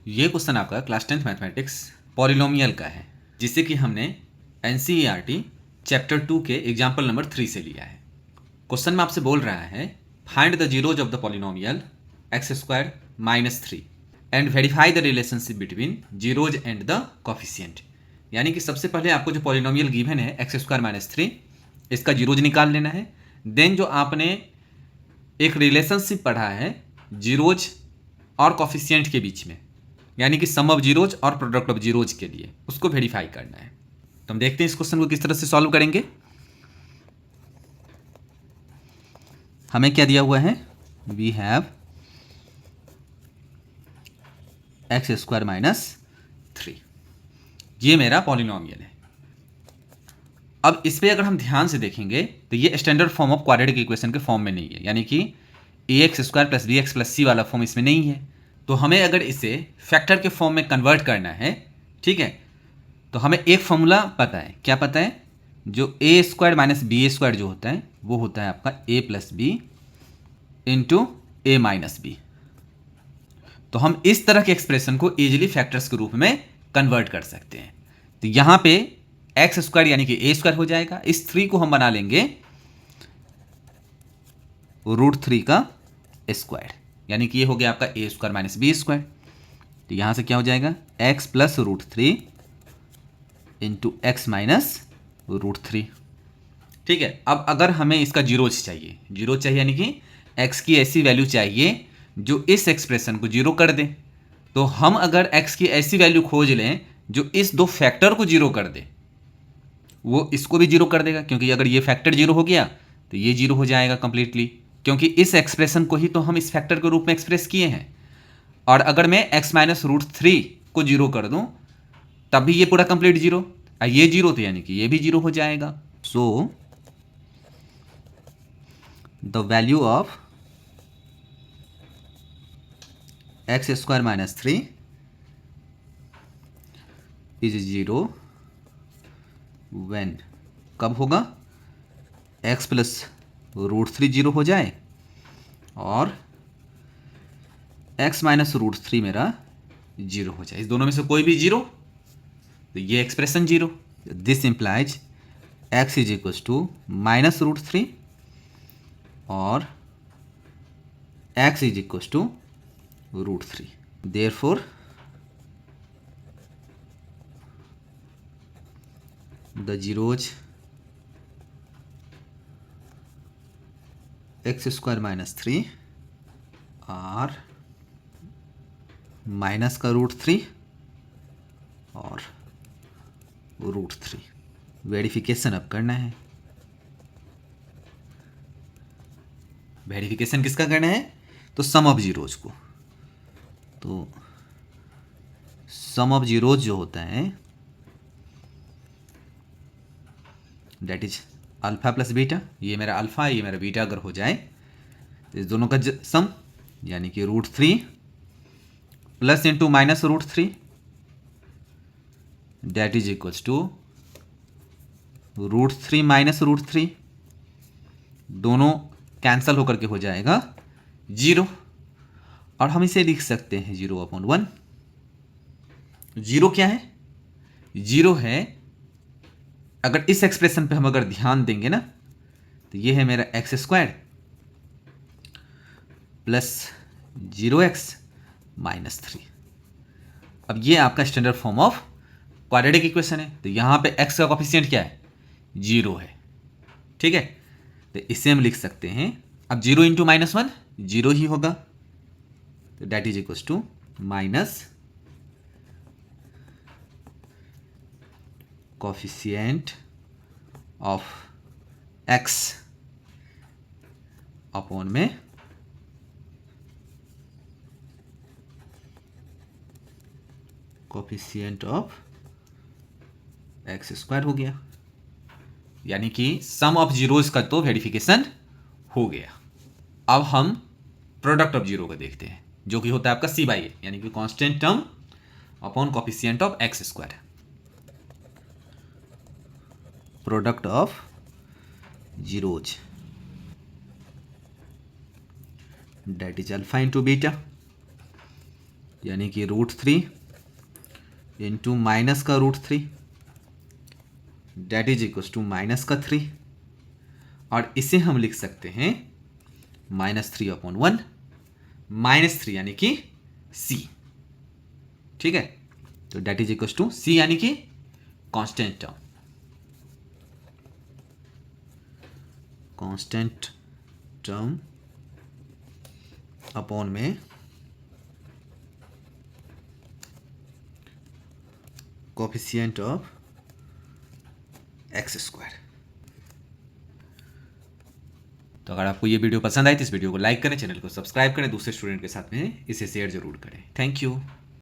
ये क्वेश्चन आपका class 10th mathematics polynomial का है, जिसे कि हमने NCERT चैप्टर 2 के एग्जाम्पल नंबर 3 से लिया है। क्वेश्चन में आपसे बोल रहा है find the zeros of the polynomial x² - 3 and verify the relationship between zeros and the coefficient. यानी कि सबसे पहले आपको जो पॉलिनोमियल गिवन है x² - 3, इसका जीरोज निकाल लेना है। देन जो आपने एक रिलेशनशिप पढ़ा है जीरोज और कोफिशिएंट के बीच में, यानी कि सम ऑफ जीरोज और प्रोडक्ट ऑफ जीरोज के लिए, उसको वेरीफाई करना है। तो हम देखते हैं इस क्वेश्चन को किस तरह से सॉल्व करेंगे। हमें क्या दिया हुआ है, वी हैव x² - 3, ये मेरा पॉलिनोमियल है। अब इस पे अगर हम ध्यान से देखेंगे तो ये standard form of quadratic equation के फॉर्म में नहीं है, यानी कि ax² + bx + c वाला फॉर्म इसमें नहीं है। तो हमें अगर इसे फैक्टर के फॉर्म में कन्वर्ट करना है, ठीक है, तो हमें एक फॉर्मूला पता है। क्या पता है? जो a² - ba² जो होता है वो होता है आपका a + b × a - b। तो हम इस तरह के एक्सप्रेशन को इजीली फैक्टर्स के रूप में कन्वर्ट कर सकते हैं। तो यहाँ पे x² यानी कि a² हो जाएगा। इस 3 को हम बना लेंगे √3 का स्क्वायर, यानी कि ये हो गया आपका a² - b²। तो यहाँ से क्या हो जाएगा, x + √3 × x - √3। ठीक है। अब अगर हमें इसका जीरोज चाहिए यानी कि x की ऐसी वैल्यू चाहिए जो इस एक्सप्रेशन को जीरो कर दे। तो हम अगर x की ऐसी वैल्यू खोज लें जो इस दो फैक्टर को जीरो कर दे, वो इसको भी जीरो कर देगा, क्योंकि अगर ये फैक्टर जीरो हो गया तो ये जीरो हो जाएगा कंप्लीटली, क्योंकि इस एक्सप्रेशन को ही तो हम इस फैक्टर के रूप में एक्सप्रेस किए हैं। और अगर मैं x - √3 को जीरो कर दूं तब भी ये पूरा कंप्लीट जीरो, ये जीरो तो यानी कि ये भी जीरो हो जाएगा। So the value of x² - 3 is zero when, कब होगा, x + √3 जीरो हो जाए और x - √3 मेरा जीरो हो जाए। इस दोनों में से कोई भी जीरो तो ये expression zero. This implies x = -√3 और x = √3। Therefore the zeros x² - 3 are minus का √3 और √3। वेरिफिकेशन अब करना है। वेरिफिकेशन किसका करना है? तो सम ऑफ जीरोज को। तो सम ऑफ जीरोज जो होता है दैट इज अल्फा + बीटा। ये मेरा अल्फा, ये मेरा बीटा अगर हो जाए तो इस दोनों का सम, यानी कि √3 plus into minus √3 that is equals to √3 - √3, दोनों कैंसल होकर के हो जाएगा जीरो। और हम इसे लिख सकते हैं 0/1। जीरो क्या है? जीरो है, अगर इस एक्सप्रेशन पे हम अगर ध्यान देंगे ना, तो ये है मेरा x² + 0x - 3। अब ये आपका standard form of quadratic equation है। तो यहां पे x का कोफिशिएंट क्या है? जीरो है। ठीक है, तो इसे हम लिख सकते हैं, अब 0 × -1 जीरो ही होगा, तो that is equals to minus coefficient of x upon में कोफिशिएंट ऑफ x² हो गया। यानी कि सम ऑफ जीरोज का तो वेरिफिकेशन हो गया। अब हम प्रोडक्ट ऑफ जीरो को देखते हैं, जो कि होता है आपका c/a, यानी कि constant term upon coefficient of x²। Product of zeros that is alpha × beta यानी कि √3 इंटू माइनस का √3 that is equal to minus का 3, और इसे हम लिख सकते हैं -3/1 -3 यानी कि c। ठीक है, तो that is equal to c यानी कि कांस्टेंट टर्म अपॉन में कोफिशिएंट ऑफ x²। तो अगर आपको ये वीडियो पसंद आए तो इस वीडियो को लाइक करें, चैनल को सब्सक्राइब करें, दूसरे स्टूडेंट के साथ में इसे शेयर जरूर करें। Thank you.